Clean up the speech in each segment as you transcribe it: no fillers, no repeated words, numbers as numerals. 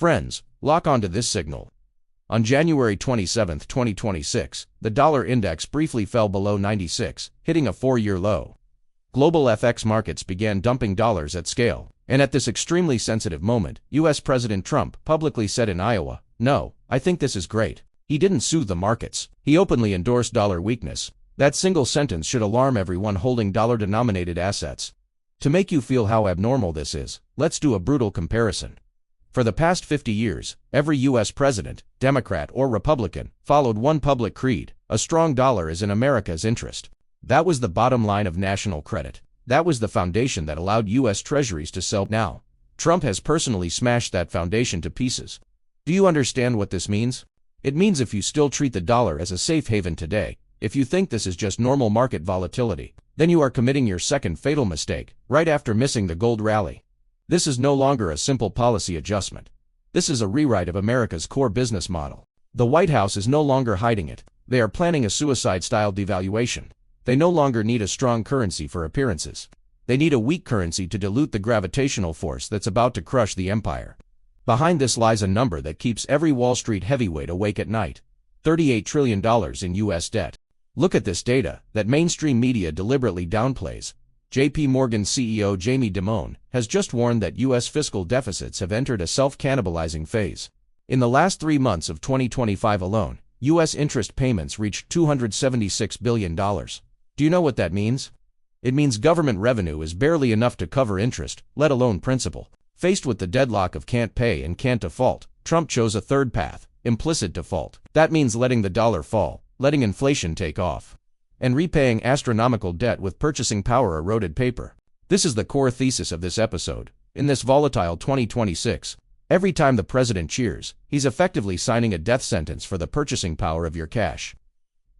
Friends, lock onto this signal. On January 27, 2026, the dollar index briefly fell below 96, hitting a 4-year low. Global FX markets began dumping dollars at scale, and at this extremely sensitive moment, U.S. President Trump publicly said in Iowa, "No, I think this is great." He didn't soothe the markets. He openly endorsed dollar weakness. That single sentence should alarm everyone holding dollar-denominated assets. To make you feel how abnormal this is, let's do a brutal comparison. For the past 50 years, every U.S. president, Democrat or Republican, followed one public creed: a strong dollar is in America's interest. That was the bottom line of national credit. That was the foundation that allowed U.S. treasuries to sell. Now, Trump has personally smashed that foundation to pieces. Do you understand what this means? It means if you still treat the dollar as a safe haven today, if you think this is just normal market volatility, then you are committing your second fatal mistake, right after missing the gold rally. This is no longer a simple policy adjustment. This is a rewrite of America's core business model. The White House is no longer hiding it. They are planning a suicide-style devaluation. They no longer need a strong currency for appearances. They need a weak currency to dilute the gravitational force that's about to crush the empire. Behind this lies a number that keeps every Wall Street heavyweight awake at night: $38 trillion in U.S. debt. Look at this data that mainstream media deliberately downplays. J.P. Morgan CEO Jamie Dimon has just warned that U.S. fiscal deficits have entered a self-cannibalizing phase. In the last 3 months of 2025 alone, U.S. interest payments reached $276 billion. Do you know what that means? It means government revenue is barely enough to cover interest, let alone principal. Faced with the deadlock of can't pay and can't default, Trump chose a third path: implicit default. That means letting the dollar fall, letting inflation take off, and repaying astronomical debt with purchasing power eroded paper. This is the core thesis of this episode. In this volatile 2026, every time the president cheers, he's effectively signing a death sentence for the purchasing power of your cash.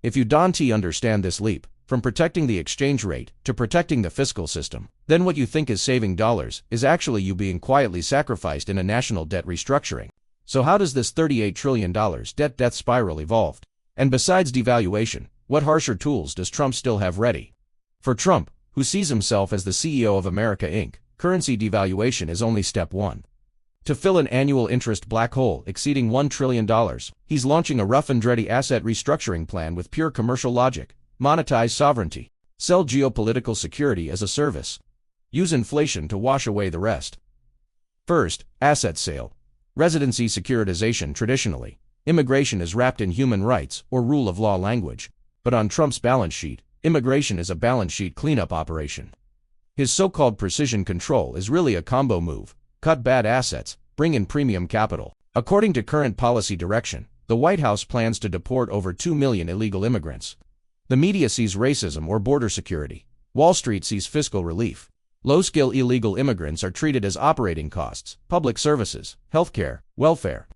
If you don't understand this leap, from protecting the exchange rate to protecting the fiscal system, then what you think is saving dollars is actually you being quietly sacrificed in a national debt restructuring. So how does this $38 trillion debt spiral evolve? And besides devaluation, what harsher tools does Trump still have ready? For Trump, who sees himself as the CEO of America Inc., currency devaluation is only step one. To fill an annual interest black hole exceeding $1 trillion, he's launching a rough and ready asset restructuring plan with pure commercial logic: monetize sovereignty, sell geopolitical security as a service, use inflation to wash away the rest. First, asset sale. Residency securitization. Traditionally, immigration is wrapped in human rights or rule of law language. But on Trump's balance sheet, immigration is a balance sheet cleanup operation. His so-called precision control is really a combo move: cut bad assets, bring in premium capital. According to current policy direction, the White House plans to deport over 2 million illegal immigrants. The media sees racism or border security. Wall Street sees fiscal relief. Low-skill illegal immigrants are treated as operating costs: public services, healthcare, welfare.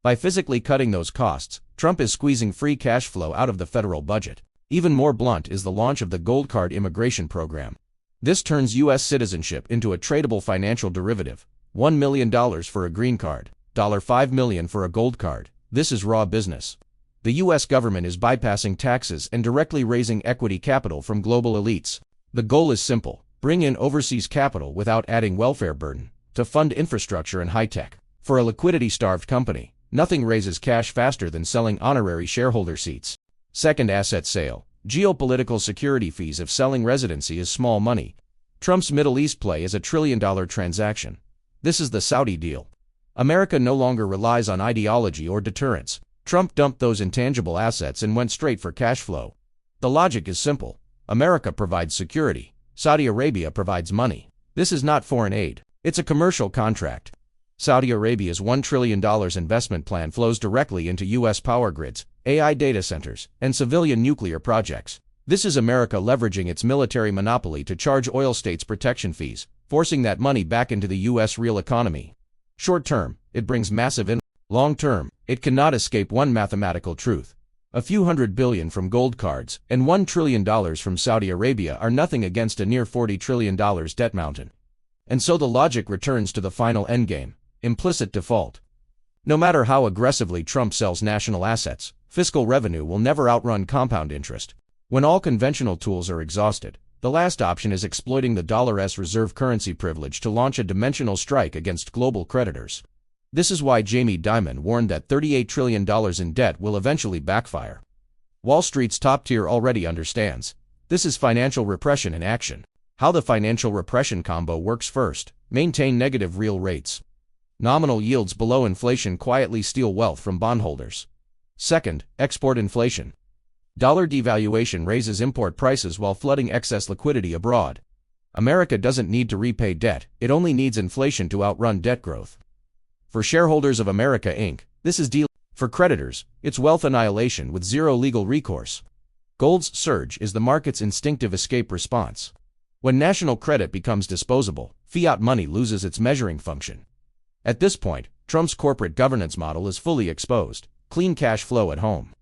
By physically cutting those costs, Trump is squeezing free cash flow out of the federal budget. Even more blunt is the launch of the Gold Card immigration program. This turns U.S. citizenship into a tradable financial derivative: $1 million for a green card, $5 million for a gold card. This is raw business. The U.S. government is bypassing taxes and directly raising equity capital from global elites. The goal is simple: bring in overseas capital without adding welfare burden, to fund infrastructure and high-tech. For a liquidity-starved company, nothing raises cash faster than selling honorary shareholder seats. Second, asset sale. Geopolitical security fees if selling residency is small money. Trump's Middle East play is a $1 trillion transaction. This is the Saudi deal. America no longer relies on ideology or deterrence. Trump dumped those intangible assets and went straight for cash flow. The logic is simple. America provides security. Saudi Arabia provides money. This is not foreign aid. It's a commercial contract. Saudi Arabia's $1 trillion investment plan flows directly into U.S. power grids, AI data centers, and civilian nuclear projects. This is America leveraging its military monopoly to charge oil states protection fees, forcing that money back into the U.S. real economy. Short term, it brings massive income. Long term, it cannot escape one mathematical truth: a few $100 billion from gold cards and $1 trillion from Saudi Arabia are nothing against a near $40 trillion debt mountain. And so the logic returns to the final endgame: implicit default. No matter how aggressively Trump sells national assets, fiscal revenue will never outrun compound interest. When all conventional tools are exhausted, the last option is exploiting the dollar's reserve currency privilege to launch a dimensional strike against global creditors. This is why Jamie Dimon warned that $38 trillion in debt will eventually backfire. Wall Street's top tier already understands. This is financial repression in action. How the financial repression combo works: first, maintain negative real rates. Nominal yields below inflation quietly steal wealth from bondholders. Second, export inflation. Dollar devaluation raises import prices while flooding excess liquidity abroad. America doesn't need to repay debt, it only needs inflation to outrun debt growth. For shareholders of America Inc., this is deal. For creditors, it's wealth annihilation with zero legal recourse. Gold's surge is the market's instinctive escape response. When national credit becomes disposable, fiat money loses its measuring function. At this point, Trump's corporate governance model is fully exposed. Clean cash flow at home.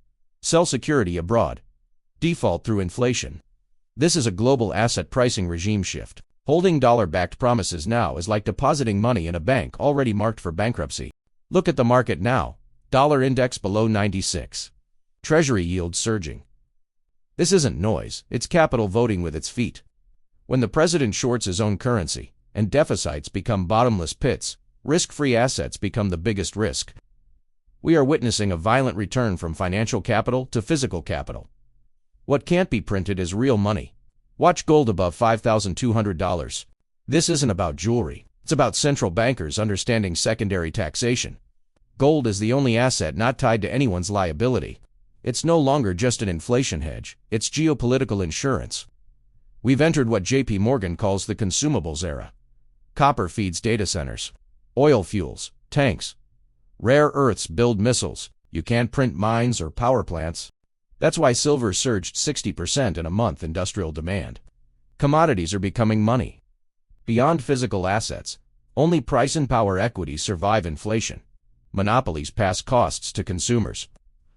Sell security abroad. Default through inflation. This is a global asset pricing regime shift. Holding dollar-backed promises now is like depositing money in a bank already marked for bankruptcy. Look at the market now. Dollar index below 96. Treasury yields surging. This isn't noise, it's capital voting with its feet. When the president shorts his own currency, and deficits become bottomless pits, risk-free assets become the biggest risk. We are witnessing a violent return from financial capital to physical capital. What can't be printed is real money. Watch gold above $5,200. This isn't about jewelry, it's about central bankers understanding secondary taxation. Gold is the only asset not tied to anyone's liability. It's no longer just an inflation hedge, it's geopolitical insurance. We've entered what J.P. Morgan calls the consumables era. Copper feeds data centers. Oil fuels, tanks. Rare earths build missiles. You can't print mines or power plants. That's why silver surged 60% in a month. Industrial demand. Commodities are becoming money. Beyond physical assets, only price and power equities survive inflation. Monopolies pass costs to consumers.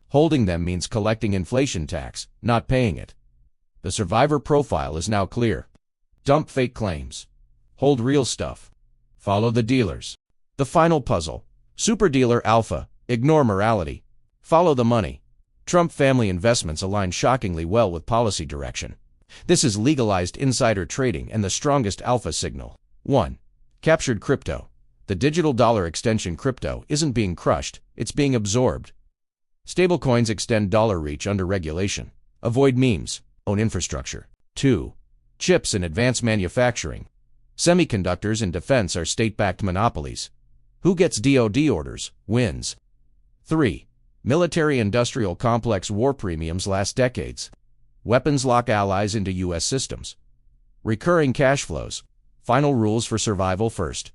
Holding them means collecting inflation tax, not paying it. The survivor profile is now clear. Dump fake claims. Hold real stuff. Follow the dealers. The final puzzle. Super dealer alpha. Ignore morality. Follow the money. Trump family investments align shockingly well with policy direction. This is legalized insider trading and the strongest alpha signal. 1. Captured crypto. The digital dollar extension crypto isn't being crushed, it's being absorbed. Stablecoins extend dollar reach under regulation. Avoid memes. Own infrastructure. 2. Chips in advanced manufacturing. Semiconductors and defense are state-backed monopolies. Who gets DoD orders, wins. 3. Military-industrial complex war premiums last decades. Weapons lock allies into U.S. systems. Recurring cash flows. Final rules for survival: first,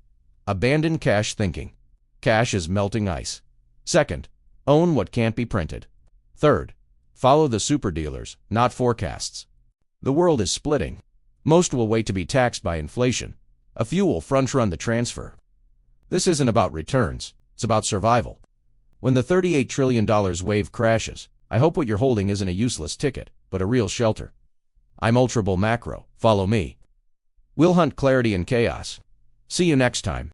abandon cash thinking. Cash is melting ice. Second, own what can't be printed. Third, follow the superdealers, not forecasts. The world is splitting. Most will wait to be taxed by inflation. A few will front-run the transfer. This isn't about returns, it's about survival. When the $38 trillion wave crashes, I hope what you're holding isn't a useless ticket, but a real shelter. I'm Ultra Bull Macro, follow me. We'll hunt clarity in chaos. See you next time.